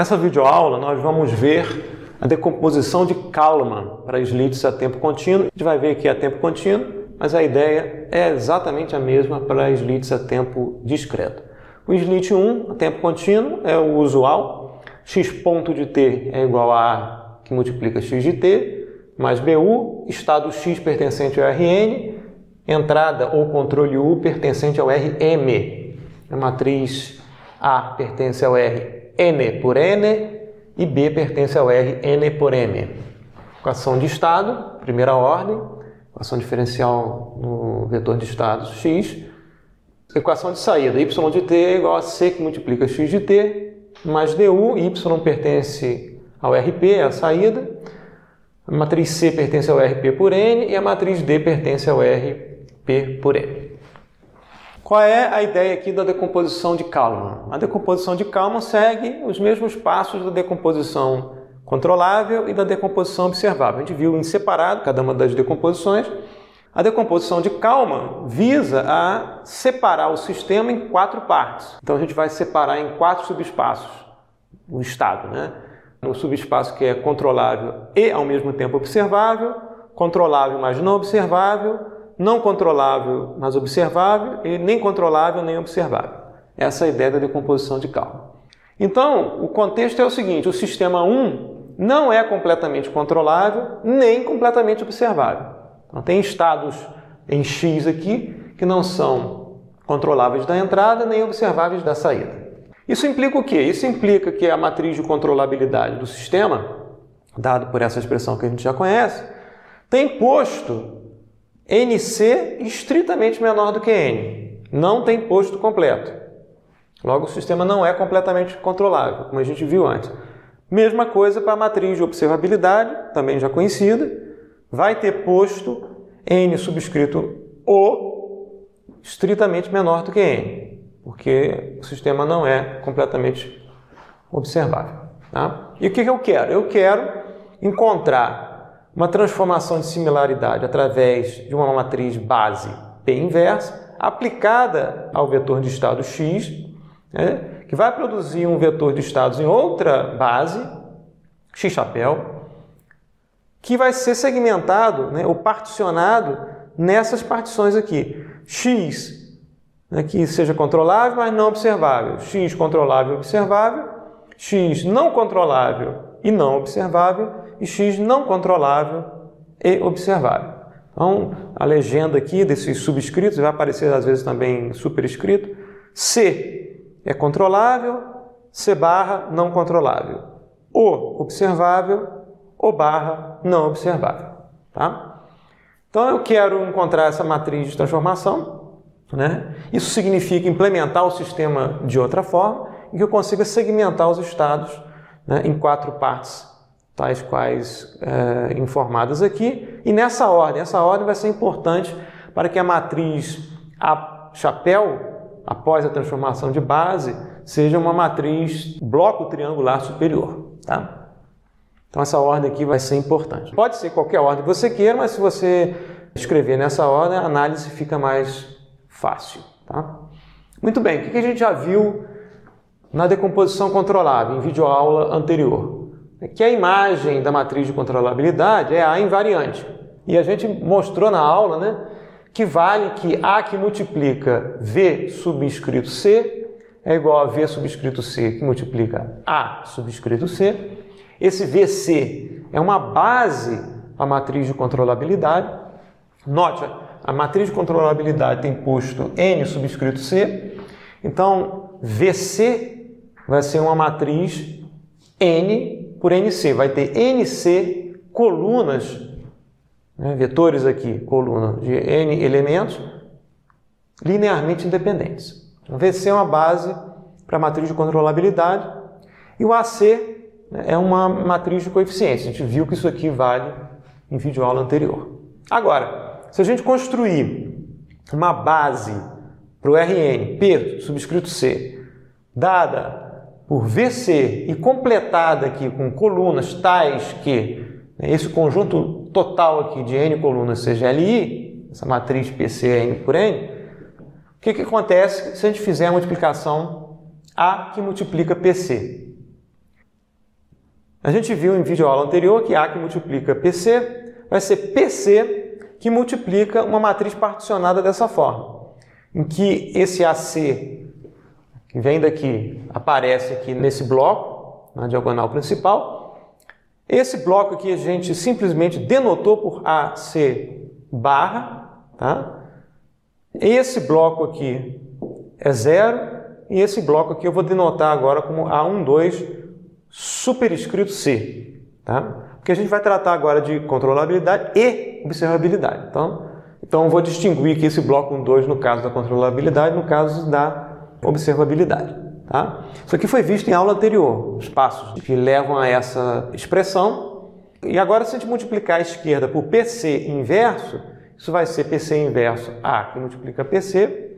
Nessa videoaula nós vamos ver a decomposição de Kalman para slits a tempo contínuo. A gente vai ver que é a tempo contínuo, mas a ideia é exatamente a mesma para slits a tempo discreto. O slit 1, a tempo contínuo, é o usual. X ponto de t é igual a A que multiplica x de t, mais BU, estado X pertencente ao Rn, entrada ou controle U pertencente ao Rm. A matriz A pertence ao Rn por N e B pertence ao Rn por M. Equação de estado, primeira ordem, equação diferencial no vetor de estados x. Equação de saída, y de t é igual a c que multiplica x de t, mais du, y pertence ao Rp, é a saída. A matriz C pertence ao Rp por N e a matriz D pertence ao Rp por M. Qual é a ideia aqui da decomposição de Kalman? A decomposição de Kalman segue os mesmos passos da decomposição controlável e da decomposição observável. A gente viu em separado cada uma das decomposições. A decomposição de Kalman visa a separar o sistema em 4 partes. Então a gente vai separar em 4 subespaços o estado, né? No subespaço que é controlável e ao mesmo tempo observável, controlável mas não observável, não controlável mas observável e nem controlável nem observável. Essa é a ideia da decomposição de Kalman. Então, o contexto é o seguinte: o sistema 1 não é completamente controlável nem completamente observável. Então, tem estados em X aqui que não são controláveis da entrada nem observáveis da saída. Isso implica o quê? Isso implica que a matriz de controlabilidade do sistema, dado por essa expressão que a gente já conhece, tem posto NC estritamente menor do que N. Não tem posto completo. Logo, o sistema não é completamente controlável, como a gente viu antes. Mesma coisa para a matriz de observabilidade, também já conhecida. Vai ter posto N subscrito O estritamente menor do que N, porque o sistema não é completamente observável. Tá? E o que eu quero? Eu quero encontrar uma transformação de similaridade através de uma matriz base P inversa aplicada ao vetor de estado X, né, que vai produzir um vetor de estados em outra base, X chapéu, que vai ser segmentado, né, ou particionado nessas partições aqui. X, né, que seja controlável, mas não observável. X controlável e observável. X não controlável e não observável. E X não controlável e observável. Então, a legenda aqui desses subscritos vai aparecer às vezes também superescrito. C é controlável, C barra não controlável. O observável, O barra não observável. Tá? Então, eu quero encontrar essa matriz de transformação, né? Isso significa implementar o sistema de outra forma, em que eu consiga segmentar os estados, né, em 4 partes, tais quais informadas aqui. E essa ordem vai ser importante para que a matriz A chapéu, após a transformação de base, seja uma matriz bloco triangular superior. Tá? Então essa ordem aqui vai ser importante. Pode ser qualquer ordem que você queira, mas se você escrever nessa ordem, a análise fica mais fácil. Tá? Muito bem, o que a gente já viu na decomposição controlável, em videoaula anterior? É que a imagem da matriz de controlabilidade é A invariante. E a gente mostrou na aula, né, que vale que A que multiplica V subscrito C é igual a V subscrito C que multiplica A subscrito C. Esse VC é uma base para a matriz de controlabilidade. Note, a matriz de controlabilidade tem posto N subscrito C. Então, VC vai ser uma matriz N por NC. Vai ter NC colunas, né, vetores aqui, coluna de N elementos, linearmente independentes. Então, VC é uma base para a matriz de controlabilidade. E o AC, né, é uma matriz de coeficientes. A gente viu que isso aqui vale em videoaula anterior. Agora, se a gente construir uma base para o Rn, P subscrito C, dada por VC e completada aqui com colunas tais que, né, esse conjunto total aqui de N colunas seja Li, essa matriz PC é N por N, o que acontece se a gente fizer a multiplicação A que multiplica PC? A gente viu em videoaula anterior que A que multiplica PC vai ser PC que multiplica uma matriz particionada dessa forma, em que esse AC que vem daqui aparece aqui nesse bloco, na diagonal principal. Esse bloco aqui a gente simplesmente denotou por AC barra, tá? Esse bloco aqui é 0 e esse bloco aqui eu vou denotar agora como A12 superescrito C, tá? Porque a gente vai tratar agora de controlabilidade e observabilidade. Então eu vou distinguir aqui esse bloco 12 no caso da controlabilidade, no caso da observabilidade, tá? Isso aqui foi visto em aula anterior, os passos que levam a essa expressão. E agora, se a gente multiplicar a esquerda por PC inverso, isso vai ser PC inverso A que multiplica PC,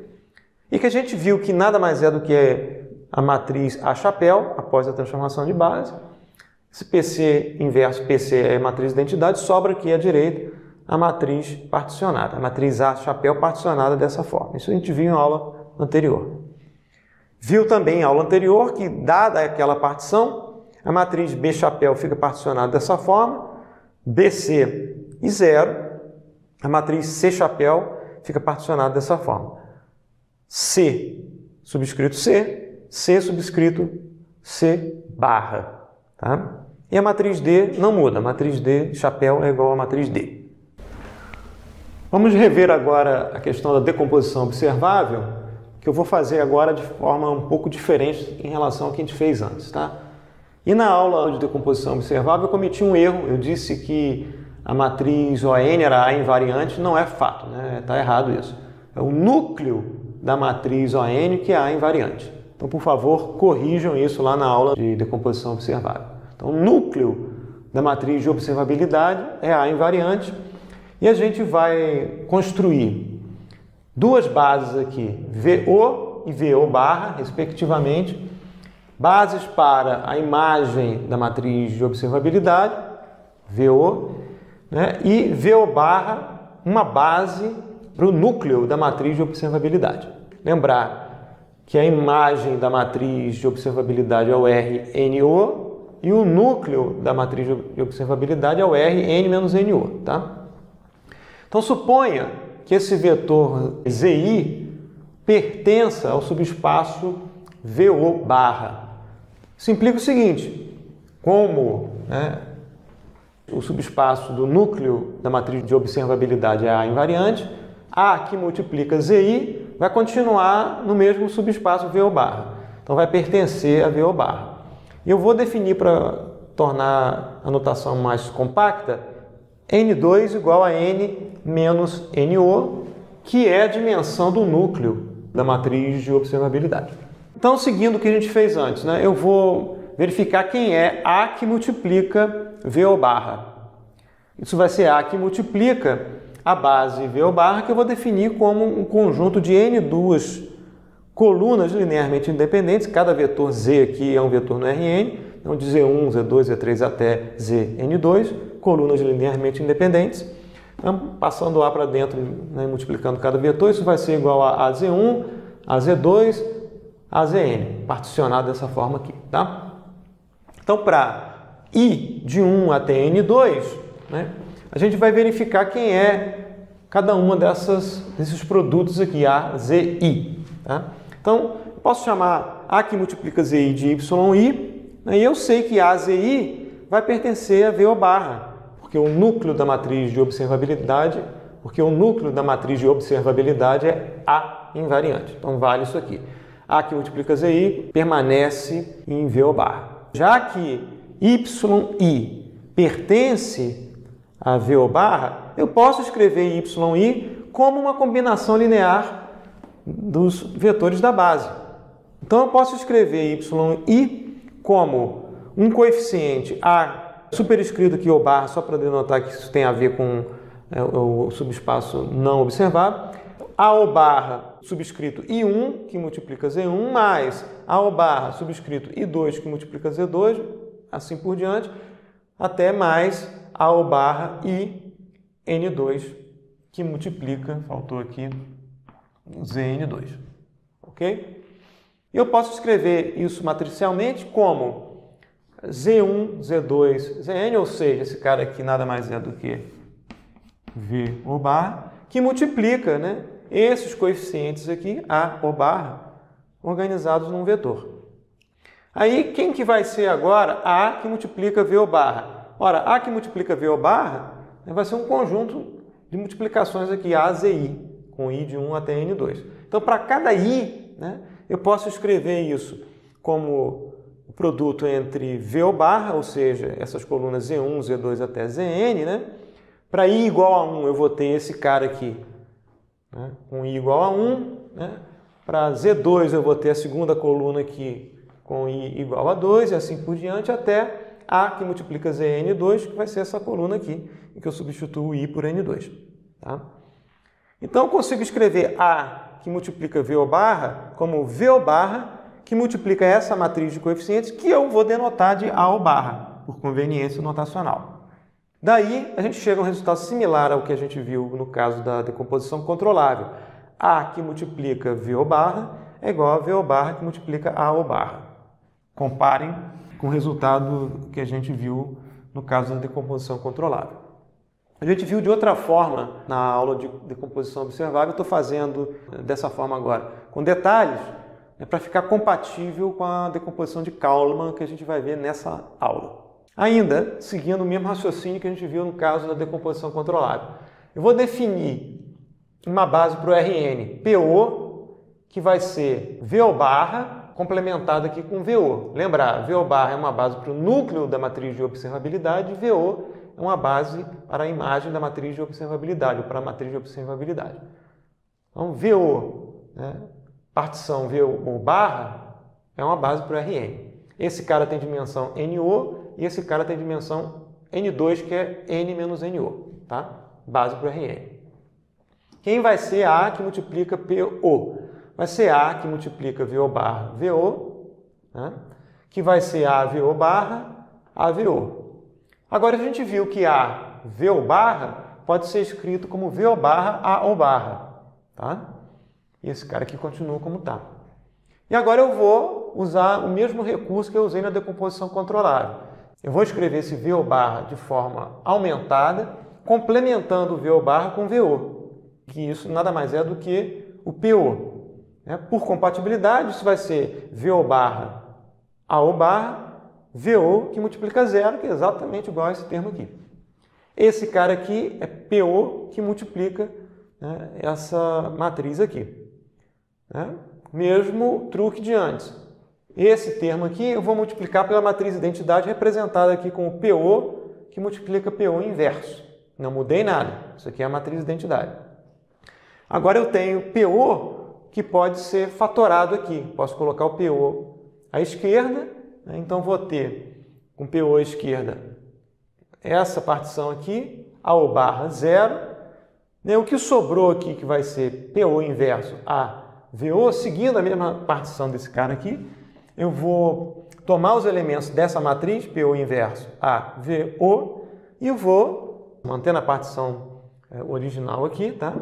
e que a gente viu que nada mais é do que a matriz A chapéu, após a transformação de base. Esse PC inverso PC é a matriz de identidade, sobra aqui à direita a matriz particionada, a matriz A chapéu particionada dessa forma. Isso a gente viu em aula anterior. Viu também em aula anterior que, dada aquela partição, a matriz B chapéu fica particionada dessa forma, BC e 0, a matriz C chapéu fica particionada dessa forma. C subscrito C, C subscrito C barra. Tá? E a matriz D não muda, a matriz D chapéu é igual à matriz D. Vamos rever agora a questão da decomposição observável, que eu vou fazer agora de forma um pouco diferente em relação ao que a gente fez antes, tá? E na aula de decomposição observável eu cometi um erro, eu disse que a matriz ON era A invariante, não é fato, né? Está errado isso. É o núcleo da matriz ON que é A invariante. Então, por favor, corrijam isso lá na aula de decomposição observável. Então, o núcleo da matriz de observabilidade é A invariante e a gente vai construir duas bases aqui, VO e VO barra, respectivamente, bases para a imagem da matriz de observabilidade, VO, né, e VO barra, uma base para o núcleo da matriz de observabilidade. Lembrar que a imagem da matriz de observabilidade é o RNO e o núcleo da matriz de observabilidade é o RN-NO, tá? Então, suponha que esse vetor ZI pertença ao subespaço VO barra. Isso implica o seguinte, como o subespaço do núcleo da matriz de observabilidade é A invariante, A que multiplica ZI vai continuar no mesmo subespaço VO barra. Então vai pertencer a VO barra. E eu vou definir, para tornar a notação mais compacta, N2 igual a N menos NO, que é a dimensão do núcleo da matriz de observabilidade. Então, seguindo o que a gente fez antes, né, eu vou verificar quem é A que multiplica VO barra. Isso vai ser A que multiplica a base VO barra, que eu vou definir como um conjunto de N2 colunas linearmente independentes. Cada vetor Z aqui é um vetor no Rn, então de Z1, Z2, Z3 até Zn2, colunas linearmente independentes. Então, passando A para dentro, né, multiplicando cada vetor, isso vai ser igual a AZ1, AZ2, AZN, particionado dessa forma aqui, tá? Então, para I de 1 até N2, né, a gente vai verificar quem é cada uma desses produtos aqui, A, Z, I. Tá? Então, eu posso chamar A que multiplica ZI de YI, né, e eu sei que AZI vai pertencer a VO barra, porque o núcleo da matriz de observabilidade, é A invariante. Então, vale isso aqui. A que multiplica ZI permanece em VO barra. Já que YI pertence a VO barra, eu posso escrever YI como uma combinação linear dos vetores da base. Então, eu posso escrever YI como um coeficiente A superescrito aqui, O barra, só para denotar que isso tem a ver com o subespaço não observado. AO barra subscrito I1, que multiplica Z1, mais AO barra subscrito I2, que multiplica Z2, assim por diante, até mais AO barra I N2, que multiplica, faltou aqui, Zn2. Ok? E eu posso escrever isso matricialmente como Z1, Z2, Zn, ou seja, esse cara aqui nada mais é do que VO barra, que multiplica, né, esses coeficientes aqui, A O barra, organizados num vetor. Aí, quem que vai ser agora A que multiplica VO barra? Ora, A que multiplica VO barra, né, vai ser um conjunto de multiplicações aqui, A, Z, I, com I de 1 até N2. Então, para cada I, né, eu posso escrever isso como o produto entre VO barra, ou seja, essas colunas Z1, Z2 até Zn, né? Para I igual a 1, eu vou ter esse cara aqui, né, com I igual a 1. Né? Para Z2, eu vou ter a segunda coluna aqui com I igual a 2, e assim por diante, até A que multiplica Zn2, que vai ser essa coluna aqui, em que eu substituo I por N2. Tá? Então, eu consigo escrever A que multiplica VO barra como VO barra, que multiplica essa matriz de coeficientes, que eu vou denotar de AO barra, por conveniência notacional. Daí, a gente chega a um resultado similar ao que a gente viu no caso da decomposição controlável. A que multiplica VO barra é igual a VO barra que multiplica AO barra. Comparem com o resultado que a gente viu no caso da decomposição controlável. A gente viu de outra forma na aula de decomposição observável, eu estou fazendo dessa forma agora, com detalhes, para ficar compatível com a decomposição de Kalman que a gente vai ver nessa aula. Ainda, seguindo o mesmo raciocínio que a gente viu no caso da decomposição controlável. Eu vou definir uma base para o Rn, PO, que vai ser VO barra, complementada aqui com VO. Lembrar, VO barra é uma base para o núcleo da matriz de observabilidade, e VO é uma base para a imagem da matriz de observabilidade, ou para a matriz de observabilidade. Então, VO, né, partição VO barra, é uma base para o Rn. Esse cara tem dimensão NO, e esse cara tem dimensão N2, que é N menos NO, tá? Base para o Rn. Quem vai ser A que multiplica PO? Vai ser A que multiplica VO barra VO, né? Que vai ser A VO barra AVO. Agora a gente viu que A VO barra pode ser escrito como VO barra AO barra, tá? E esse cara aqui continua como tá. E agora eu vou usar o mesmo recurso que eu usei na decomposição controlável. Eu vou escrever esse VO barra de forma aumentada, complementando o VO barra com VO, que isso nada mais é do que o PO. Por compatibilidade, isso vai ser VO barra AO barra, VO que multiplica zero, que é exatamente igual a esse termo aqui. Esse cara aqui é PO que multiplica, né, essa matriz aqui. Né? Mesmo truque de antes. Esse termo aqui eu vou multiplicar pela matriz identidade representada aqui com o PO, que multiplica PO inverso. Não mudei nada. Isso aqui é a matriz identidade. Agora eu tenho PO que pode ser fatorado aqui. Posso colocar o PO à esquerda, né? Então vou ter com PO à esquerda essa partição aqui, AO barra 0. O que sobrou aqui, que vai ser PO inverso a VO, seguindo a mesma partição desse cara aqui, eu vou tomar os elementos dessa matriz, PO inverso a VO, e eu vou, mantendo a partição original aqui, tá?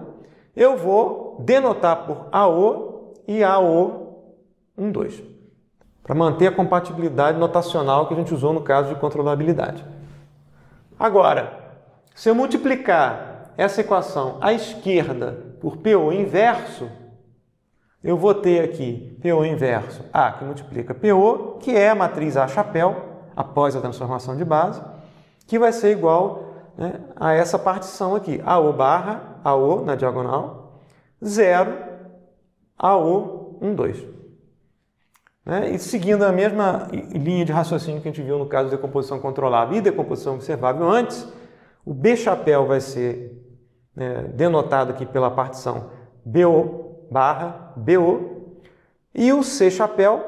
Eu vou denotar por AO e AO 1, 2, para manter a compatibilidade notacional que a gente usou no caso de controlabilidade. Agora, se eu multiplicar essa equação à esquerda por PO inverso, eu vou ter aqui PO inverso A, que multiplica PO, que é a matriz A chapéu, após a transformação de base, que vai ser igual, né, a essa partição aqui, AO barra, AO na diagonal, 0, AO 1, 2. E seguindo a mesma linha de raciocínio que a gente viu no caso de decomposição controlável e decomposição observável antes, o B chapéu vai ser denotado aqui pela partição BO barra BO, e o C chapéu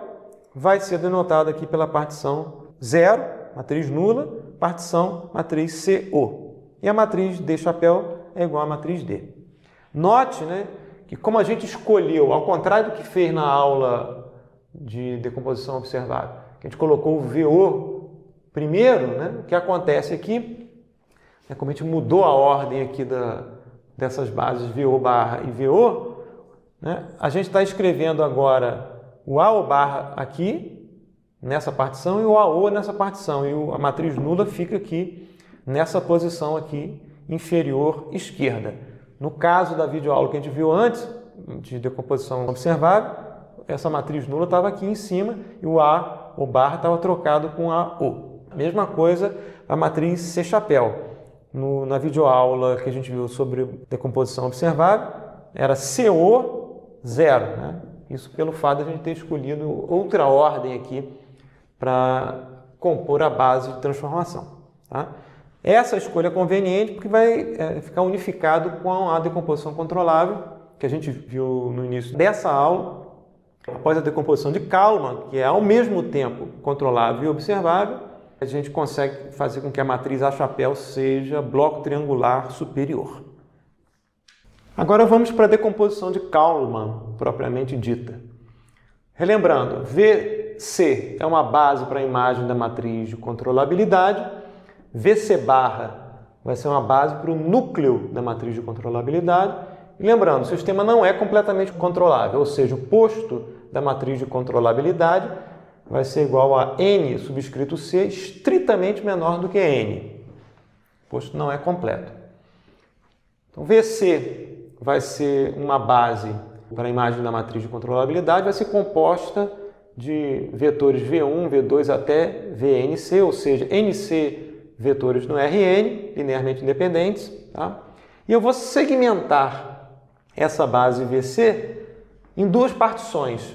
vai ser denotado aqui pela partição 0, matriz nula, partição matriz CO. E a matriz D chapéu é igual à matriz D. Note, né, que como a gente escolheu, ao contrário do que fez na aula de decomposição observável, que a gente colocou o VO primeiro, né, o que acontece aqui, como a gente mudou a ordem aqui dessas bases VO barra e VO, né, a gente está escrevendo agora o AO barra aqui, nessa partição e o AO nessa partição. E a matriz nula fica aqui, nessa posição aqui, inferior esquerda. No caso da videoaula que a gente viu antes, de decomposição observável, essa matriz nula estava aqui em cima e o A, o barra, estava trocado com a O. Mesma coisa a matriz C-chapéu. Na videoaula que a gente viu sobre decomposição observável, era CO 0. Né? Isso pelo fato de a gente ter escolhido outra ordem aqui para compor a base de transformação. Tá? Essa escolha é conveniente porque vai ficar unificado com a decomposição controlável, que a gente viu no início dessa aula, após a decomposição de Kalman, que é ao mesmo tempo controlável e observável, a gente consegue fazer com que a matriz A-chapéu seja bloco triangular superior. Agora vamos para a decomposição de Kalman, propriamente dita. Relembrando, VC é uma base para a imagem da matriz de controlabilidade, VC barra vai ser uma base para o núcleo da matriz de controlabilidade. E lembrando, o sistema não é completamente controlável, ou seja, o posto da matriz de controlabilidade vai ser igual a N subscrito C, estritamente menor do que N. O posto não é completo. Então, VC vai ser uma base para a imagem da matriz de controlabilidade, vai ser composta de vetores V1, V2 até VNC, ou seja, NC vetores no Rn, linearmente independentes. Tá? E eu vou segmentar essa base VC em duas partições.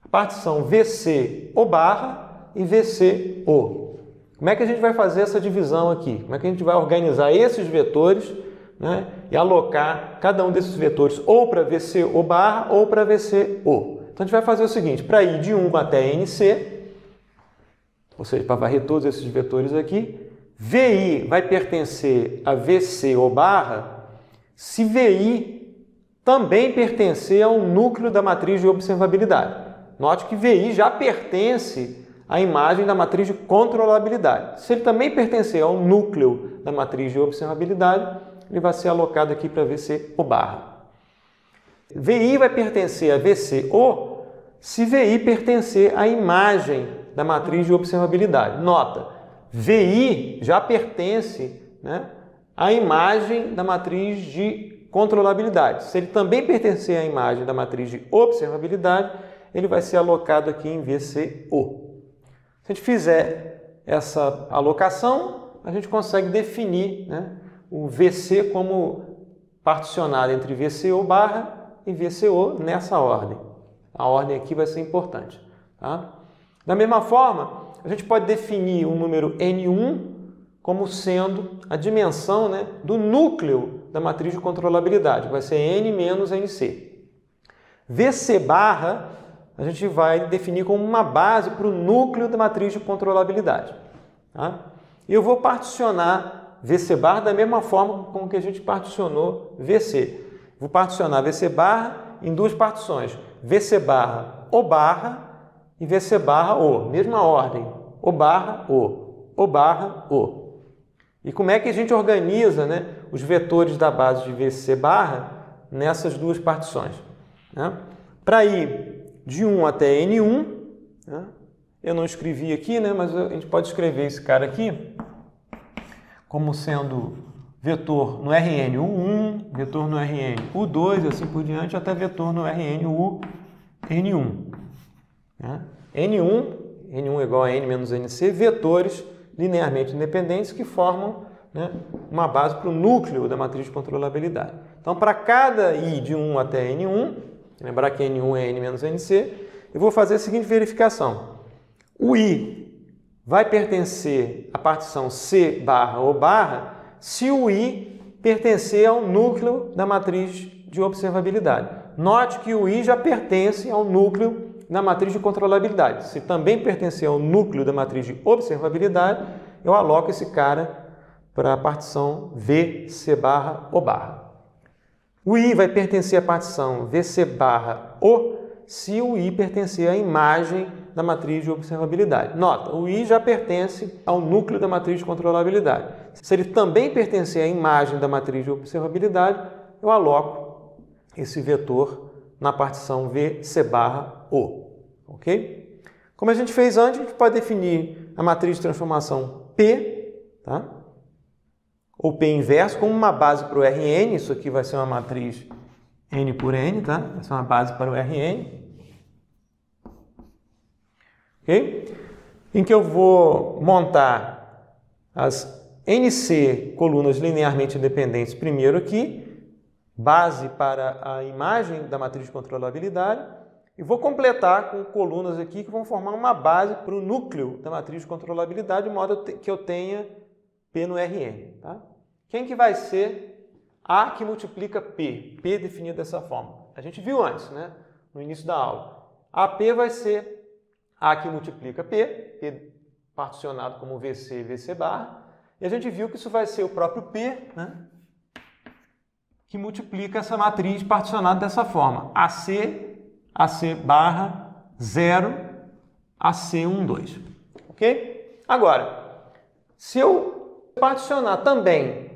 A partição VC-O barra e VC-O. Como é que a gente vai fazer essa divisão aqui? Como é que a gente vai organizar esses vetores, né, e alocar cada um desses vetores ou para VC-O barra ou para VC-O? Então a gente vai fazer o seguinte, para ir de 1 até NC, ou seja, para varrer todos esses vetores aqui, VI vai pertencer a VC-O barra se VI também pertencer ao núcleo da matriz de observabilidade. Note que VI já pertence à imagem da matriz de controlabilidade. Se ele também pertencer ao núcleo da matriz de observabilidade, ele vai ser alocado aqui para VC-O barra. VI vai pertencer a VC-O se VI pertencer à imagem da matriz de observabilidade. Nota, VI já pertence, né, à imagem da matriz de controlabilidade. Se ele também pertencer à imagem da matriz de observabilidade, ele vai ser alocado aqui em VCO. Se a gente fizer essa alocação, a gente consegue definir, né, o VC como particionado entre VCO barra e VCO nessa ordem. A ordem aqui vai ser importante. Tá? Da mesma forma, a gente pode definir o número N1 como sendo a dimensão, né, do núcleo da matriz de controlabilidade, que vai ser N menos NC. VC barra a gente vai definir como uma base para o núcleo da matriz de controlabilidade. Tá? E eu vou particionar VC barra da mesma forma como que a gente particionou VC. Vou particionar VC barra em duas partições, VC barra O barra e VC barra O, mesma ordem, O barra O barra O. E como é que a gente organiza, né, os vetores da base de VC barra nessas duas partições? Né? Para ir de 1 até N1, né, eu não escrevi aqui, né, mas a gente pode escrever esse cara aqui como sendo vetor no Rn U1, vetor no Rn U2 e assim por diante, até vetor no Rn U N1. Né? N1 é igual a N menos NC, vetores linearmente independentes que formam, né, uma base para o núcleo da matriz de controlabilidade. Então, para cada I de 1 até N1, lembrar que N1 é N menos NC, eu vou fazer a seguinte verificação. O I vai pertencer à partição C barra O barra se o I pertencer ao núcleo da matriz de observabilidade. Note que o I já pertence ao núcleo da matriz de controlabilidade. Se também pertencer ao núcleo da matriz de observabilidade, eu aloco esse cara para a partição VC barra O barra. O I vai pertencer à partição VC barra O se o I pertencer à imagem da matriz de observabilidade. Nota, o I já pertence ao núcleo da matriz de controlabilidade. Se ele também pertencer à imagem da matriz de observabilidade, eu aloco esse vetor na partição VC barra O. Ok? Como a gente fez antes, a gente pode definir a matriz de transformação P, tá? Ou P inverso, como uma base para o Rn. Isso aqui vai ser uma matriz N por N, tá? Vai ser uma base para o Rn. Ok? Em que eu vou montar as NC colunas linearmente independentes primeiro aqui, base para a imagem da matriz de controlabilidade, e vou completar com colunas aqui que vão formar uma base para o núcleo da matriz de controlabilidade, de modo que eu tenha P no Rn. Tá? Quem que vai ser A que multiplica P? P definido dessa forma. A gente viu antes, né? No início da aula. AP vai ser A que multiplica P, P particionado como VC e VC barra. E a gente viu que isso vai ser o próprio P, né? Que multiplica essa matriz particionada dessa forma. AC barra 0, AC 2. Ok? Agora, se eu particionar também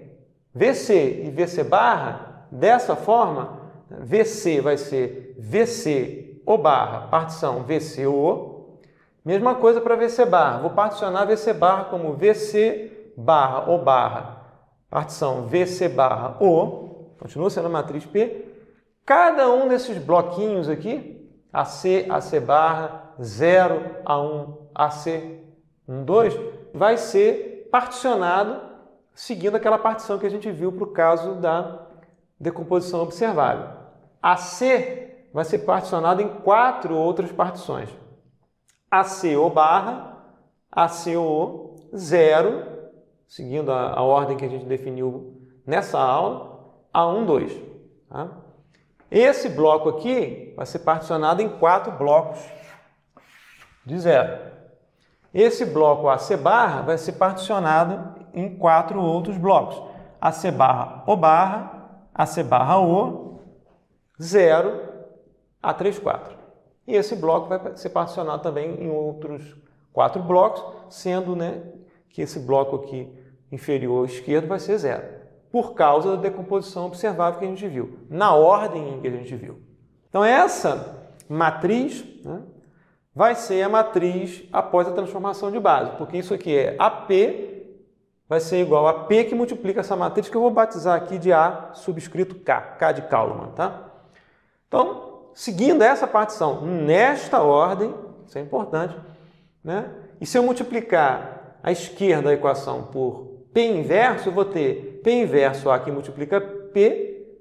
VC e VC barra dessa forma, VC vai ser VC O barra, partição VC O. Mesma coisa para VC barra. Vou particionar VC barra como VC barra O barra, partição VC barra O. Continua sendo a matriz P. Cada um desses bloquinhos aqui, AC, AC barra, 0, A1, AC, 1, 2, vai ser particionado seguindo aquela partição que a gente viu para o caso da decomposição observável. AC vai ser particionado em 4 outras partições. ACO barra, ACO 0, seguindo a ordem que a gente definiu nessa aula, A1, 2. Tá? Esse bloco aqui vai ser particionado em 4 blocos de 0. Esse bloco AC barra vai ser particionado em 4 outros blocos. AC barra O barra, AC barra O, 0, A3, 4. E esse bloco vai ser particionado também em outros 4 blocos, sendo, né, que esse bloco aqui inferior esquerdo vai ser 0. Por causa da decomposição observável que a gente viu, na ordem em que a gente viu. Então, essa matriz, né, vai ser a matriz após a transformação de base, porque isso aqui é AP, vai ser igual a P que multiplica essa matriz, que eu vou batizar aqui de A subscrito K, K de Kalman. Tá? Então, seguindo essa partição nesta ordem, isso é importante, né? E se eu multiplicar à esquerda a equação por P inverso, eu vou ter P inverso A que multiplica P,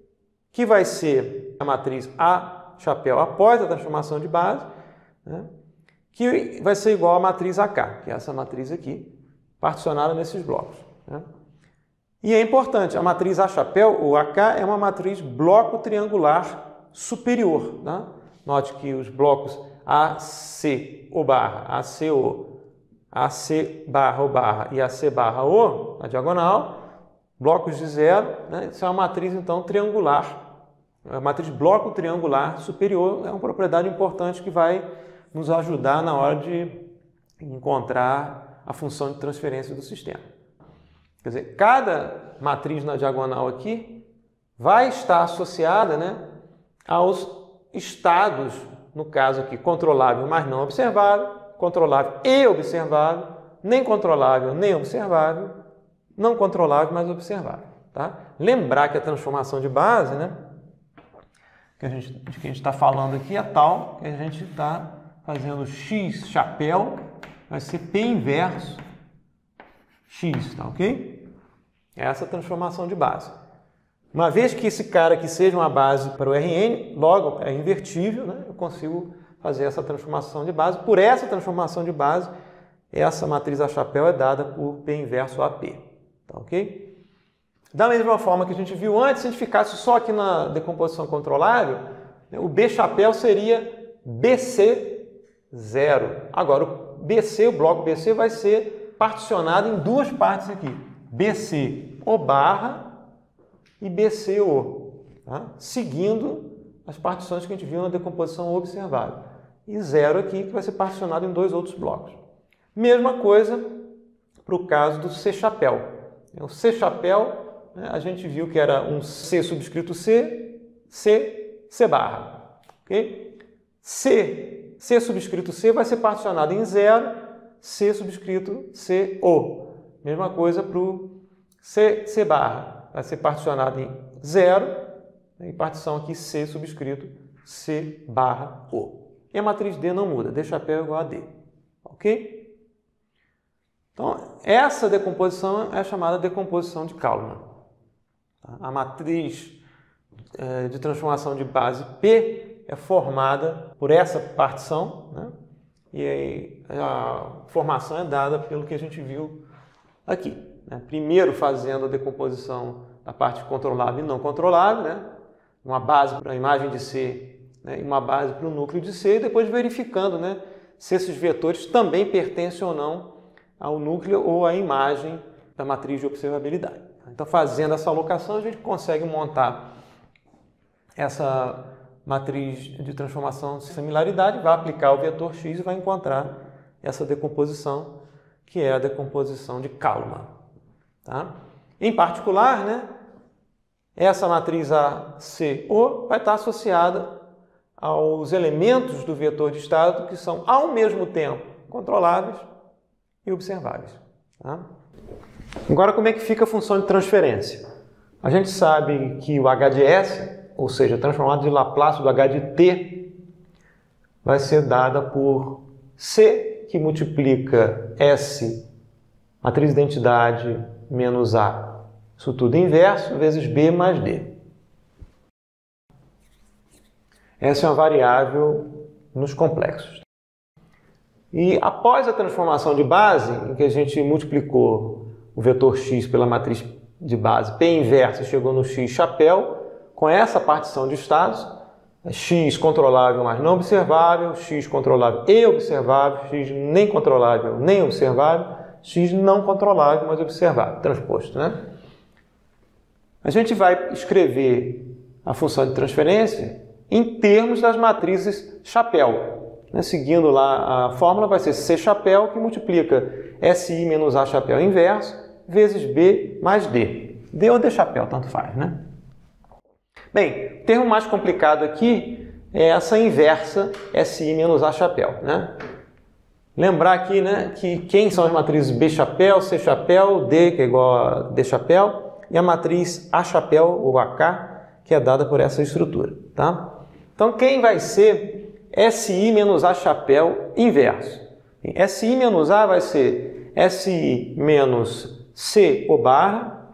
que vai ser a matriz A chapéu após a transformação de base, né? Que vai ser igual à matriz AK, que é essa matriz aqui, particionada nesses blocos. Né? E é importante, a matriz A chapéu, ou AK, é uma matriz bloco triangular superior. Tá? Note que os blocos AC, O barra, ACO, AC barra O barra e AC barra O, na diagonal, blocos de 0, né? Isso é uma matriz, então, triangular. A matriz bloco triangular superior é uma propriedade importante que vai nos ajudar na hora de encontrar a função de transferência do sistema. Quer dizer, cada matriz na diagonal aqui vai estar associada, né, aos estados, no caso aqui, controlável, mas não observável, controlável e observável, nem controlável nem observável, não controlável, mas observável. Tá? Lembrar que a transformação de base, né, de que a gente está falando aqui é tal que a gente está fazendo x chapéu, vai ser P inverso x, tá ok? Essa é a transformação de base. Uma vez que esse cara aqui seja uma base para o Rn, logo é invertível, né? Eu consigo fazer essa transformação de base. Por essa transformação de base, essa matriz A chapéu é dada por P inverso AP. Tá ok? Da mesma forma que a gente viu antes, se a gente ficasse só aqui na decomposição controlável, né, o B chapéu seria BC 0. Agora, o BC, o bloco BC, vai ser particionado em 2 partes aqui. BC O barra e BC O. Tá? Seguindo as partições que a gente viu na decomposição observável. E 0 aqui, que vai ser particionado em 2 outros blocos. Mesma coisa para o caso do C chapéu. O C chapéu, né, a gente viu que era um C subscrito C, C, C barra. Okay? C C subscrito C vai ser particionado em 0, C subscrito CO. Mesma coisa para o C barra. Vai ser particionado em 0 e partição aqui C subscrito C barra O. E a matriz D não muda, D chapéu igual a D. Ok? Então, essa decomposição é chamada decomposição de Kalman. A matriz de transformação de base P é formada por essa partição, né? E aí a formação é dada pelo que a gente viu aqui, né? Primeiro fazendo a decomposição da parte controlável e não controlável, né? Uma base para a imagem de C, né? E uma base para o núcleo de C, e depois verificando, né, se esses vetores também pertencem ou não ao núcleo ou à imagem da matriz de observabilidade. Então, fazendo essa alocação, a gente consegue montar essa matriz de transformação de similaridade, vai aplicar o vetor X e vai encontrar essa decomposição, que é a decomposição de Kalman. Tá? Em particular, né, essa matriz ACO vai estar associada aos elementos do vetor de estado que são, ao mesmo tempo, controláveis e observáveis. Tá? Agora, como é que fica a função de transferência? A gente sabe que o H de S, ou seja, transformado de Laplace do H de T, vai ser dada por C, que multiplica S, matriz de identidade, menos A, isso tudo inverso, vezes B mais D. Essa é uma variável nos complexos. E após a transformação de base, em que a gente multiplicou o vetor x pela matriz de base P inversa e chegou no x chapéu, com essa partição de estados, x controlável mas não observável, x controlável e observável, x nem controlável nem observável, x não controlável mas observável, transposto, né? A gente vai escrever a função de transferência em termos das matrizes chapéu. Né? Seguindo lá a fórmula, vai ser C chapéu, que multiplica SI menos A chapéu inverso, vezes B mais D. D ou D chapéu, tanto faz, né? Bem, o termo mais complicado aqui é essa inversa SI menos A chapéu, né? Lembrar aqui, né, que quem são as matrizes B chapéu, C chapéu, D, que é igual a D chapéu, e a matriz A chapéu, ou AK, que é dada por essa estrutura, tá? Então, quem vai ser SI menos A chapéu inverso? SI menos A vai ser SI menos C o barra,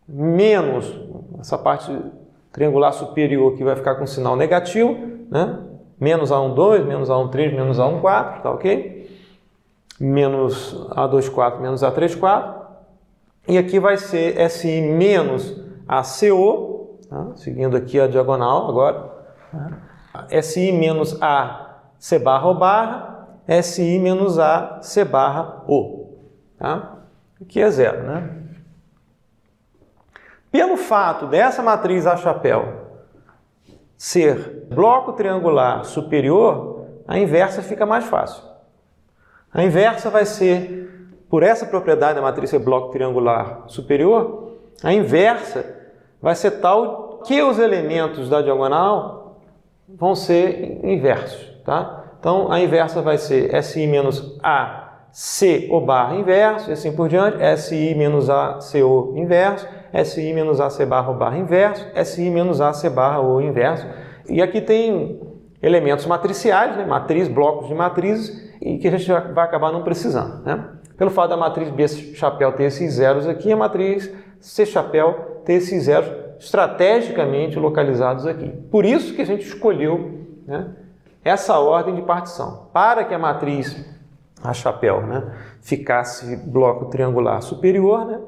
menos essa parte triangular superior que vai ficar com sinal negativo, né? Menos A12, menos A13, menos A14, tá ok? Menos A24, menos A34. E aqui vai ser SI menos ACO, tá? Seguindo aqui a diagonal agora. SI menos A C barra O barra, SI menos A C barra O. Tá? Aqui é zero, né? Pelo fato dessa matriz A chapéu ser bloco triangular superior, a inversa fica mais fácil. A inversa vai ser, por essa propriedade da matriz ser bloco triangular superior, a inversa vai ser tal que os elementos da diagonal vão ser inversos, tá? Então, a inversa vai ser SI menos A C o barra inverso, e assim por diante, SI menos A C O inverso, SI menos A C barra O barra inverso, SI menos A C barra O inverso. E aqui tem elementos matriciais, né? Matriz, blocos de matrizes, e que a gente vai acabar não precisando, né? Pelo fato da matriz B chapéu ter esses zeros aqui, a matriz C chapéu ter esses zeros estrategicamente localizados aqui. Por isso que a gente escolheu, né, essa ordem de partição, para que a matriz A chapéu, né, ficasse bloco triangular superior, né,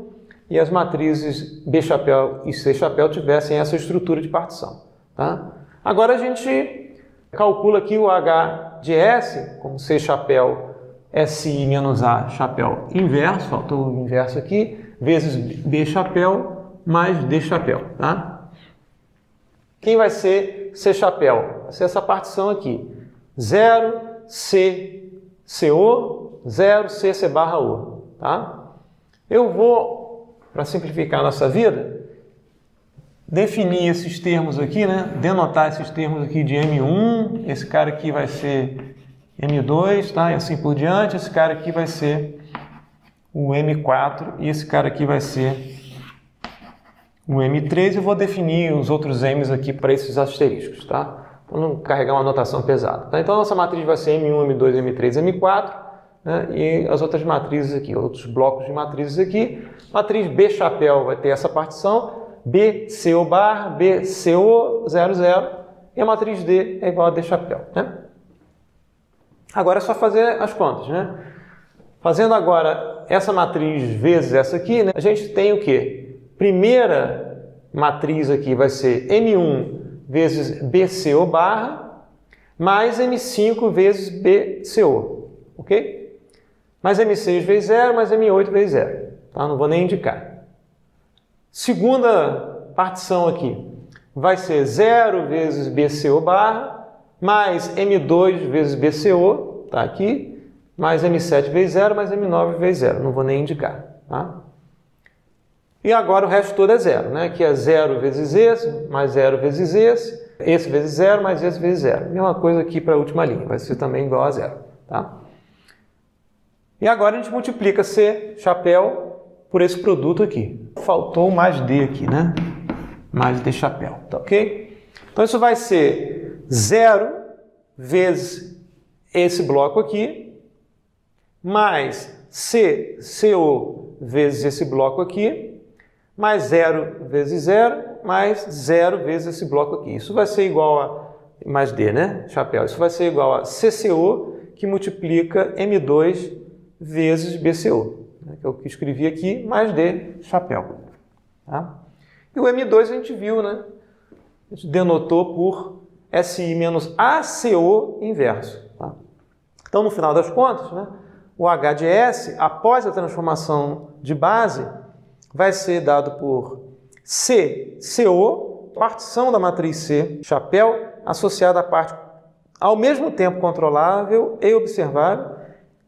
e as matrizes B chapéu e C chapéu tivessem essa estrutura de partição. Tá? Agora a gente calcula aqui o H de S, como C chapéu SI menos A chapéu inverso, faltou o inverso aqui, vezes B chapéu mais D chapéu. Tá? Quem vai ser C chapéu? Vai ser essa partição aqui. 0, C, CO, 0, C, C barra O. Tá? Eu vou, para simplificar a nossa vida, definir esses termos aqui, né? Denotar esses termos aqui de M1, esse cara aqui vai ser M2, tá? E assim por diante, esse cara aqui vai ser o M4 e esse cara aqui vai ser o M3, e vou definir os outros M's aqui para esses asteriscos, tá? Para não carregar uma notação pesada. Tá? Então, a nossa matriz vai ser M1, M2, M3, M4, né? E as outras matrizes aqui, outros blocos de matrizes aqui. Matriz B chapéu vai ter essa partição, BCO barra, BCO 00, e a matriz D é igual a D chapéu, né? Agora é só fazer as contas, né? Fazendo agora essa matriz vezes essa aqui, né? A gente tem o quê? Primeira matriz aqui vai ser M1 vezes BCO barra mais M5 vezes BCO, ok? Mais M6 vezes 0 mais M8 vezes 0, tá? Não vou nem indicar. Segunda partição aqui vai ser 0 vezes BCO barra mais M2 vezes BCO, tá aqui, mais M7 vezes 0 mais M9 vezes 0, não vou nem indicar, tá? E agora o resto todo é zero, né? Que é 0 vezes esse, mais 0 vezes esse vezes 0, mais esse vezes 0. Mesma coisa aqui para a última linha, vai ser também igual a 0, tá? E agora a gente multiplica C chapéu por esse produto aqui. Faltou mais D aqui, né? Mais D chapéu, tá ok? Então isso vai ser 0 vezes esse bloco aqui, mais CO vezes esse bloco aqui, mais 0 vezes 0, mais 0 vezes esse bloco aqui. Isso vai ser igual a, mais D, né? Chapéu. Isso vai ser igual a CCO, que multiplica M2 vezes BCO, né? Que é o que eu escrevi aqui, mais D, chapéu. Tá? E o M2 a gente viu, né? A gente denotou por SI menos ACO inverso. Tá? Então, no final das contas, né? O H de S, após a transformação de base, vai ser dado por CCO, partição da matriz C, chapéu, associada à parte ao mesmo tempo controlável e observável,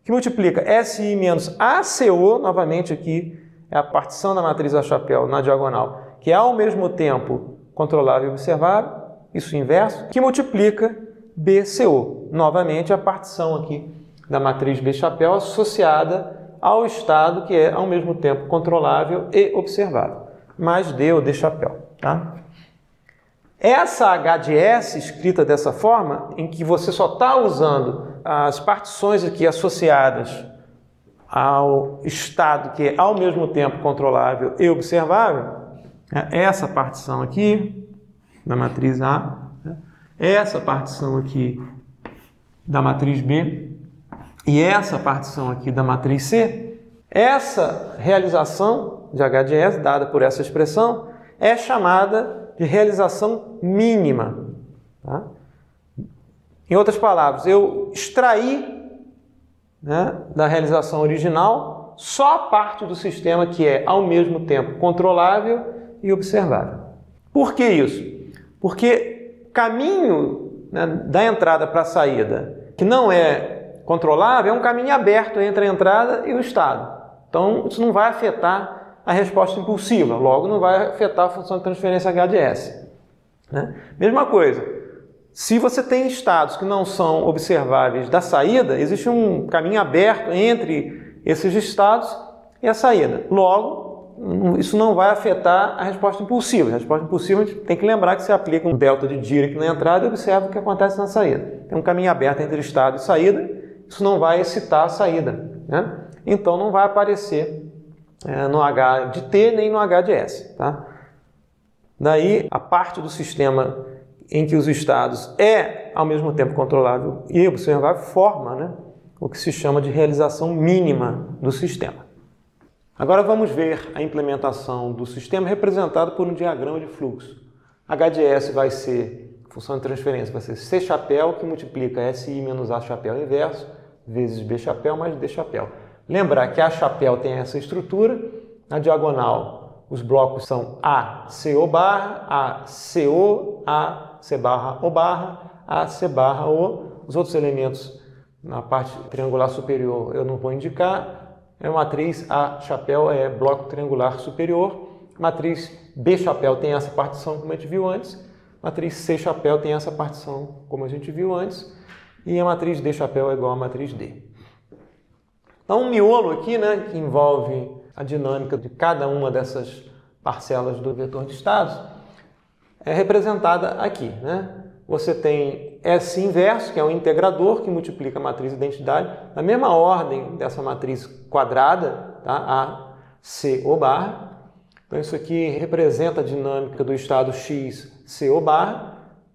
que multiplica SI menos ACO, novamente aqui é a partição da matriz A chapéu na diagonal, que é ao mesmo tempo controlável e observável, isso inverso, que multiplica BCO, novamente a partição aqui da matriz B chapéu associada ao estado que é ao mesmo tempo controlável e observável, mais D ou D chapéu. Tá? Essa H de S escrita dessa forma, em que você só está usando as partições aqui associadas ao estado que é ao mesmo tempo controlável e observável, essa partição aqui da matriz A, essa partição aqui da matriz B, e essa partição aqui da matriz C, essa realização de H de S, dada por essa expressão, é chamada de realização mínima. Tá? Em outras palavras, eu extraí, né, da realização original só a parte do sistema que é ao mesmo tempo controlável e observável. Por que isso? Porque o caminho, né, da entrada para a saída, que não é controlável, é um caminho aberto entre a entrada e o estado. Então, isso não vai afetar a resposta impulsiva, logo não vai afetar a função de transferência H de S. Né? Mesma coisa, se você tem estados que não são observáveis da saída, existe um caminho aberto entre esses estados e a saída. Logo, isso não vai afetar a resposta impulsiva. A resposta impulsiva, a gente tem que lembrar que você aplica um delta de Dirac na entrada e observa o que acontece na saída. Tem um caminho aberto entre estado e saída, isso não vai excitar a saída, né? Então não vai aparecer no H de T nem no H de S. Tá? Daí a parte do sistema em que os estados é ao mesmo tempo controlável e observável forma, né, o que se chama de realização mínima do sistema. Agora vamos ver a implementação do sistema representado por um diagrama de fluxo. H de S vai ser, função de transferência, vai ser C chapéu, que multiplica SI menos A chapéu inverso, vezes B chapéu mais D chapéu. Lembrar que A chapéu tem essa estrutura, na diagonal os blocos são A, CO barra, A, CO, A, C barra, O barra, A, C barra, O. Os outros elementos na parte triangular superior eu não vou indicar. É a matriz A chapéu é bloco triangular superior. Matriz B chapéu tem essa partição, como a gente viu antes. Matriz C chapéu tem essa partição, como a gente viu antes. E a matriz D chapéu é igual à matriz D. Então, um miolo aqui, né, que envolve a dinâmica de cada uma dessas parcelas do vetor de estados, é representada aqui, né? Você tem S inverso, que é um integrador que multiplica a matriz identidade na mesma ordem dessa matriz quadrada, tá? A, C, O barra. Então, isso aqui representa a dinâmica do estado X, C, O barra.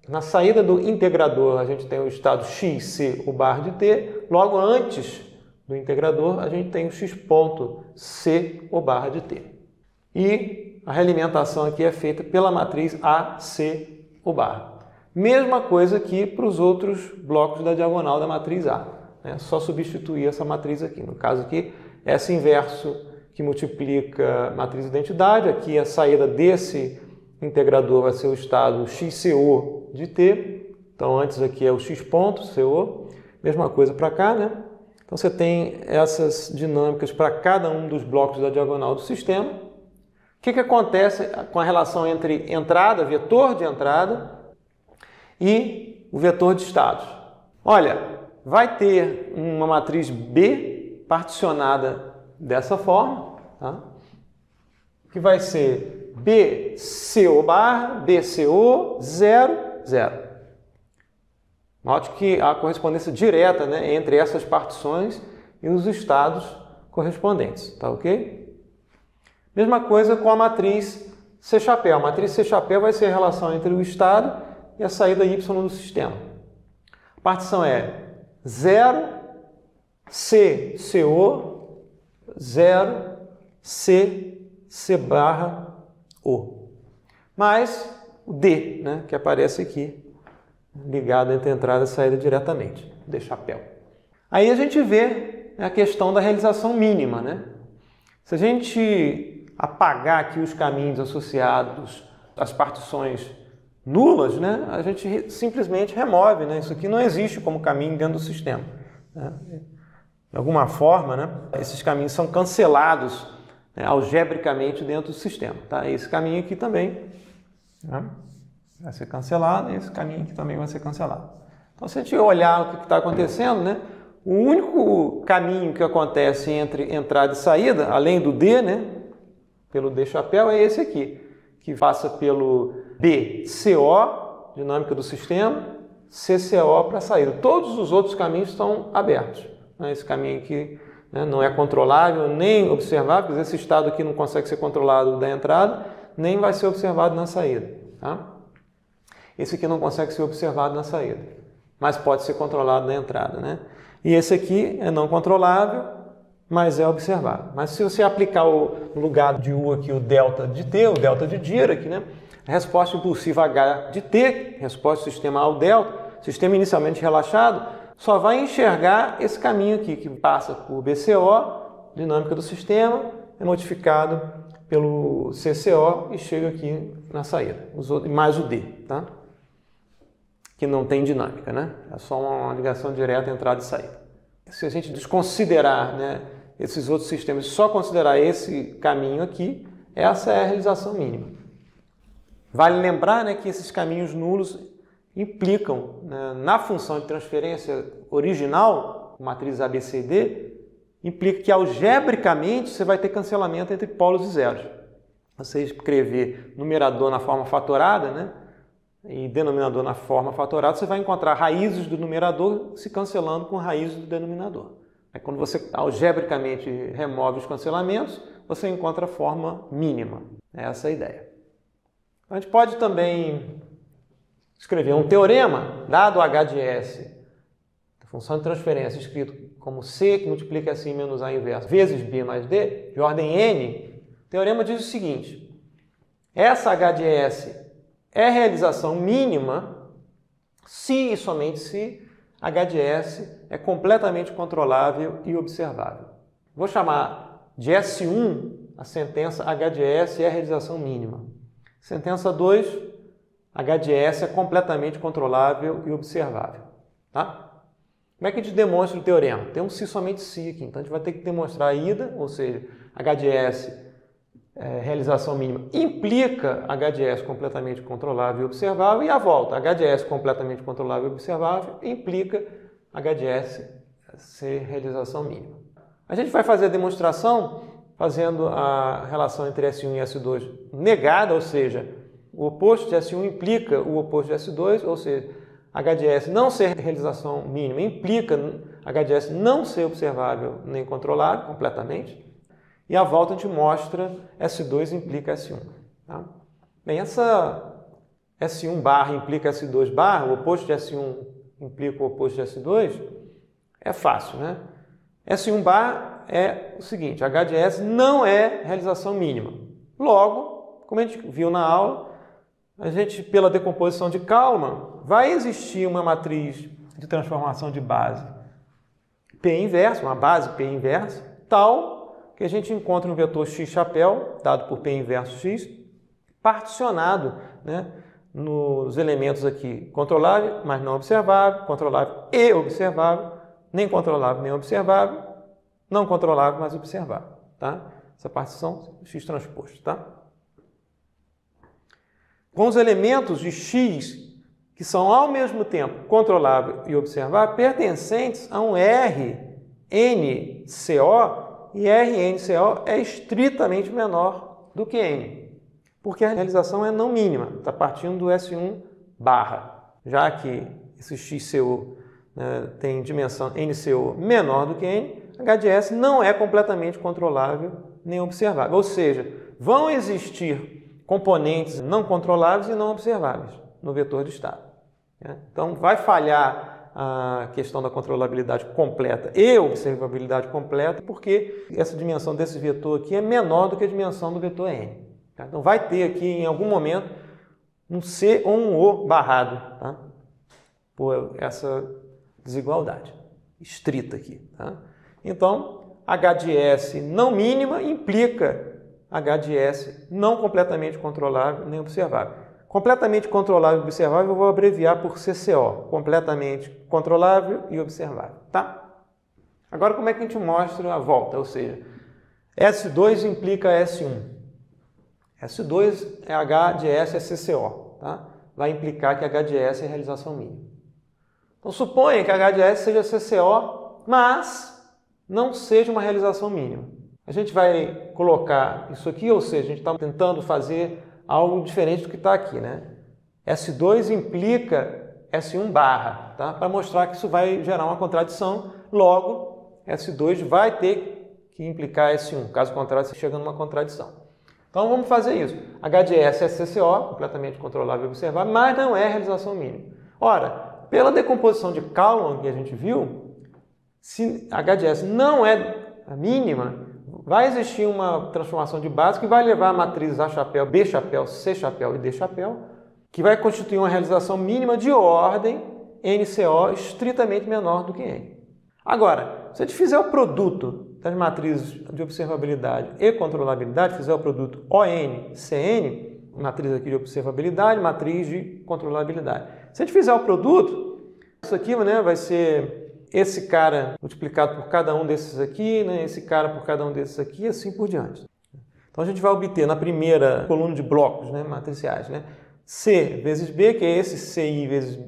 Na saída do integrador, a gente tem o estado X, C, O barra de T. Logo antes do integrador, a gente tem o X ponto, C, O barra de T. E a realimentação aqui é feita pela matriz A, C, O barra. Mesma coisa aqui para os outros blocos da diagonal da matriz A. É só substituir essa matriz aqui. No caso aqui, S inverso que multiplica a matriz identidade. Aqui a saída desse integrador vai ser o estado XCO de T. Então antes aqui é o X ponto, CO. Mesma coisa para cá, né? Então você tem essas dinâmicas para cada um dos blocos da diagonal do sistema. O que acontece com a relação entre entrada, vetor de entrada, e o vetor de estados? Olha, vai ter uma matriz B particionada dessa forma, tá? Que vai ser BCO barra, BCO, 0, 0. Note que há correspondência direta, né, entre essas partições e os estados correspondentes, tá ok? Mesma coisa com a matriz C chapéu. A matriz C chapéu vai ser a relação entre o estado e a saída Y do sistema. A partição é 0, C, CO, 0, C, C barra, O. Mais o D, né, que aparece aqui, ligado entre entrada e saída diretamente, D chapéu. Aí a gente vê a questão da realização mínima, né? Se a gente apagar aqui os caminhos associados às partições nulas, né, a gente simplesmente remove, né? Isso aqui não existe como caminho dentro do sistema, né? De alguma forma, né, esses caminhos são cancelados, né, algebricamente dentro do sistema. Tá? Esse caminho aqui também, né, vai ser cancelado, e esse caminho aqui também vai ser cancelado. Então, se a gente olhar o que está acontecendo, né, o único caminho que acontece entre entrada e saída, além do D, né, pelo D chapéu, é esse aqui, que passa pelo BCO, dinâmica do sistema, CCO para a saída. Todos os outros caminhos estão abertos. Esse caminho aqui, né, não é controlável nem observável, porque esse estado aqui não consegue ser controlado da entrada, nem vai ser observado na saída. Tá? Esse aqui não consegue ser observado na saída, mas pode ser controlado na entrada. Né? E esse aqui é não controlável, mas é observável. Mas se você aplicar no lugar de U aqui o delta de T, o delta de Dirac, né, a resposta impulsiva H de T, resposta do sistema ao delta, sistema inicialmente relaxado, só vai enxergar esse caminho aqui, que passa por BCO, dinâmica do sistema, é modificado pelo CCO e chega aqui na saída, mais o D, tá? Que não tem dinâmica, né? É só uma ligação direta entrada e saída. Se a gente desconsiderar, né, esses outros sistemas, só considerar esse caminho aqui, essa é a realização mínima. Vale lembrar, né, que esses caminhos nulos implicam, né, na função de transferência original, matriz ABCD, implica que algebricamente você vai ter cancelamento entre polos e zeros. Você escrever numerador na forma fatorada, né, e denominador na forma fatorada, você vai encontrar raízes do numerador se cancelando com raízes do denominador. Aí, quando você algebricamente remove os cancelamentos, você encontra a forma mínima. É essa a ideia. A gente pode também escrever um teorema, dado h de S, a função de transferência escrito como C, que multiplica assim menos A inverso, vezes B mais D, de ordem N. O teorema diz o seguinte: essa h de S é realização mínima se e somente se h de S é completamente controlável e observável. Vou chamar de S1 a sentença h de S é realização mínima. Sentença 2, h de S é completamente controlável e observável. Tá? Como é que a gente demonstra o teorema? Tem um se somente se aqui, então a gente vai ter que demonstrar a ida, ou seja, h de S realização mínima implica H de S completamente controlável e observável, e a volta, H de S completamente controlável e observável implica H de S ser realização mínima. A gente vai fazer a demonstração fazendo a relação entre S1 e S2 negada, ou seja, o oposto de S1 implica o oposto de S2, ou seja, H de S não ser realização mínima implica H de S não ser observável nem controlável completamente. E a volta a gente mostra S2 implica S1. Tá? Bem, essa S1 barra implica S2 barra, o oposto de S1 implica o oposto de S2, é fácil, né? S1 barra é o seguinte, H de S não é realização mínima. Logo, como a gente viu na aula, a gente, pela decomposição de Kalman, vai existir uma matriz de transformação de base P inversa, uma base P inversa, tal que a gente encontra um vetor x chapéu, dado por P inverso x, particionado, né, nos elementos aqui controlável, mas não observável, controlável e observável, nem controlável nem observável, não controlável, mas observável. Tá? Essa partição x transposto. Tá? Com os elementos de x que são ao mesmo tempo controlável e observável, pertencentes a um RNCO, e RNCO é estritamente menor do que N, porque a realização é não mínima, está partindo do S1 barra, já que esse XCO, né, tem dimensão NCO menor do que N, H de S não é completamente controlável nem observável, ou seja, vão existir componentes não controláveis e não observáveis no vetor de estado. Né? Então, vai falhar a questão da controlabilidade completa e observabilidade completa, porque essa dimensão desse vetor aqui é menor do que a dimensão do vetor N. Tá? Então, vai ter aqui, em algum momento, um C ou um O barrado, tá? Por essa desigualdade estrita aqui. Tá? Então, H de S não mínima implica H de S não completamente controlável nem observável. Completamente controlável e observável eu vou abreviar por CCO, completamente controlável e observável, tá? Agora como é que a gente mostra a volta, ou seja, S2 implica S1. S2 é H de S é CCO, tá? Vai implicar que H de S é realização mínima. Então suponha que H de S seja CCO, mas não seja uma realização mínima. A gente vai colocar isso aqui, ou seja, a gente está tentando fazer algo diferente do que está aqui, né? S2 implica S1 barra, tá? Para mostrar que isso vai gerar uma contradição, logo S2 vai ter que implicar S1, caso contrário você chega numa contradição. Então vamos fazer isso. H de S é CCO, completamente controlável e observável, mas não é realização mínima. Ora, pela decomposição de Kalman que a gente viu, se H de S não é a mínima, vai existir uma transformação de base que vai levar a matriz A chapéu, B chapéu, C chapéu e D chapéu, que vai constituir uma realização mínima de ordem NCO estritamente menor do que N. Agora, se a gente fizer o produto das matrizes de observabilidade e controlabilidade, fizer o produto ON-CN, matriz aqui de observabilidade, matriz de controlabilidade. Se a gente fizer o produto, isso aqui, né, vai ser esse cara multiplicado por cada um desses aqui, né? Esse cara por cada um desses aqui, e assim por diante. Então a gente vai obter na primeira coluna de blocos, né, matriciais, né, C vezes B, que é esse CI vezes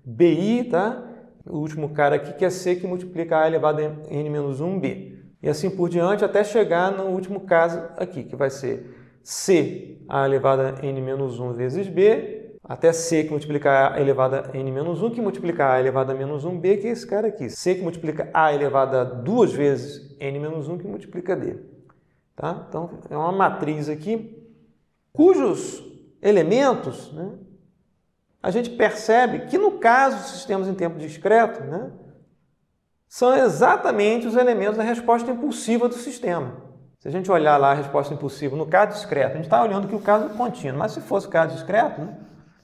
BI, tá? O último cara aqui que é C que multiplica A elevado a N-1B. E assim por diante até chegar no último caso aqui, que vai ser C A elevado a N-1 vezes B, até C que multiplica A elevado a N-1, que multiplica A elevado a -1B, que é esse cara aqui. C que multiplica A elevado a 2 vezes N-1, que multiplica B. Tá? Então, é uma matriz aqui, cujos elementos, né, a gente percebe que, no caso dos sistemas em tempo discreto, né, são exatamente os elementos da resposta impulsiva do sistema. Se a gente olhar lá a resposta impulsiva no caso discreto, a gente está olhando aqui o caso contínuo, mas se fosse o caso discreto, né,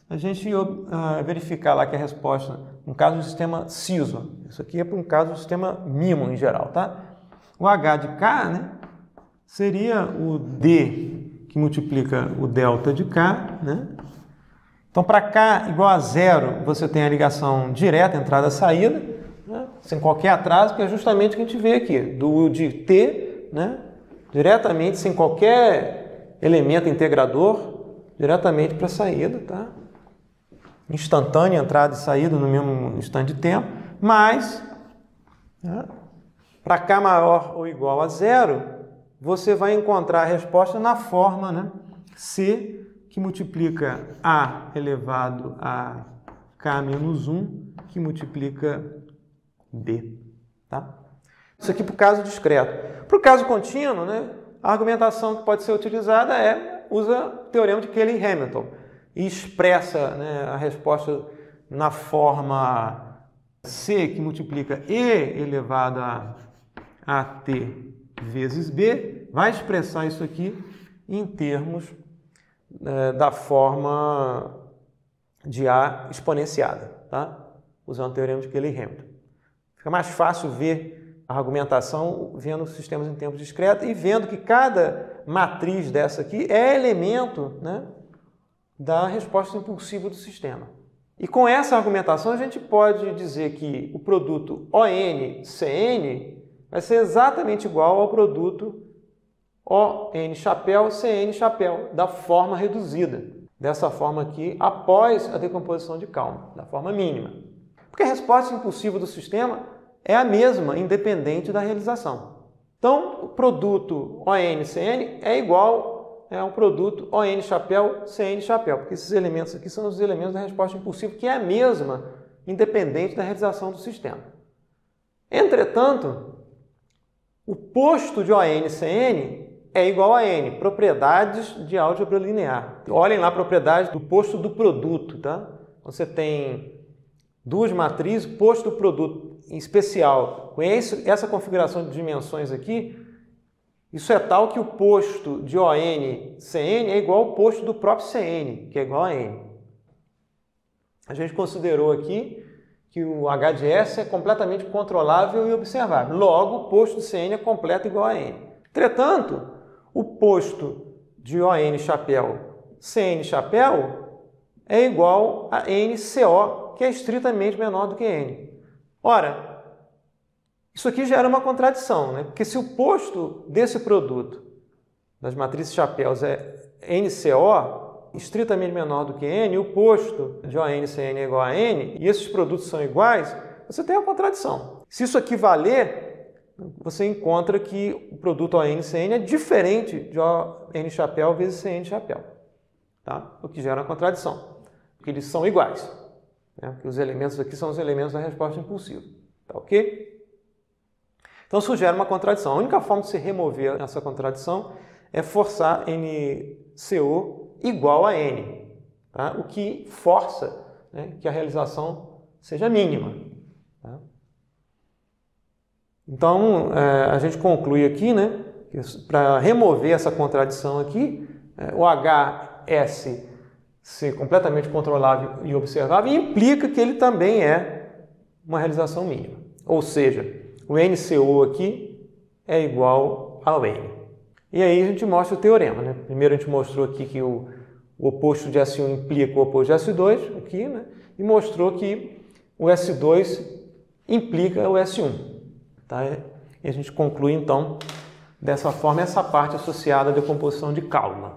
a gente ia verificar lá que a resposta, no caso do sistema CISO, isso aqui é para um caso do sistema MIMO em geral, tá? O H de K, né, seria o D que multiplica o delta de K, né? Então, para K igual a 0, você tem a ligação direta, entrada-saída, né, sem qualquer atraso, que é justamente o que a gente vê aqui, do de T, né, diretamente, sem qualquer elemento integrador diretamente para a saída, tá? Instantânea, entrada e saída no mesmo instante de tempo, mas, né, para k maior ou igual a zero, você vai encontrar a resposta na forma, né, C, que multiplica A elevado a K menos 1, que multiplica D. Tá? Isso aqui para o caso discreto. Para o caso contínuo, né, a argumentação que pode ser utilizada usa o teorema de Cayley-Hamilton e expressa, né, a resposta na forma C, que multiplica E elevado a AT vezes B, vai expressar isso aqui em termos da forma de A exponenciada, tá? Usando o teorema de Cayley-Hamilton. Fica mais fácil ver a argumentação vendo sistemas em tempo discreto e vendo que cada matriz dessa aqui é elemento, né, da resposta impulsiva do sistema. E com essa argumentação a gente pode dizer que o produto ON-CN vai ser exatamente igual ao produto ON-chapéu-CN-chapéu, da forma reduzida. Dessa forma aqui, após a decomposição de Kalman, da forma mínima. Porque a resposta impulsiva do sistema é a mesma, independente da realização. Então, o produto ON-CN é igual a um produto ON-chapéu-CN-chapéu, porque esses elementos aqui são os elementos da resposta impulsiva, que é a mesma, independente da realização do sistema. Entretanto, o posto de ON-CN é igual a N, propriedades de álgebra linear. Olhem lá a propriedade do posto do produto, tá? Você tem duas matrizes, posto do produto em especial, com essa configuração de dimensões aqui, isso é tal que o posto de ON-CN é igual ao posto do próprio CN, que é igual a N. A gente considerou aqui que o H de S é completamente controlável e observável. Logo, o posto de CN é completo igual a N. Entretanto, o posto de ON-chapéu, CN-chapéu é igual a NCO, que é estritamente menor do que N. Ora, isso aqui gera uma contradição, né? Porque se o posto desse produto, das matrizes chapéus, é NCO, estritamente menor do que N, e o posto de ON-CN é igual a N, e esses produtos são iguais, você tem uma contradição. Se isso aqui valer, você encontra que o produto ON-CN é diferente de ON-chapéu vezes CN-chapéu, tá? O que gera uma contradição, porque eles são iguais, né? Porque os elementos aqui são os elementos da resposta impulsiva, tá ok? Então isso gera uma contradição. A única forma de se remover essa contradição é forçar NCO igual a N, tá? O que força, né, que a realização seja mínima. Tá? Então, a gente conclui aqui, né, que para remover essa contradição aqui, o HS ser completamente controlável e observável implica que ele também é uma realização mínima. Ou seja, o NCO aqui é igual ao N. E aí a gente mostra o teorema, né? Primeiro a gente mostrou aqui que o oposto de S1 implica o oposto de S2, aqui, né? E mostrou que o S2 implica o S1. Tá? E a gente conclui, então, dessa forma, essa parte associada à decomposição de Kalman.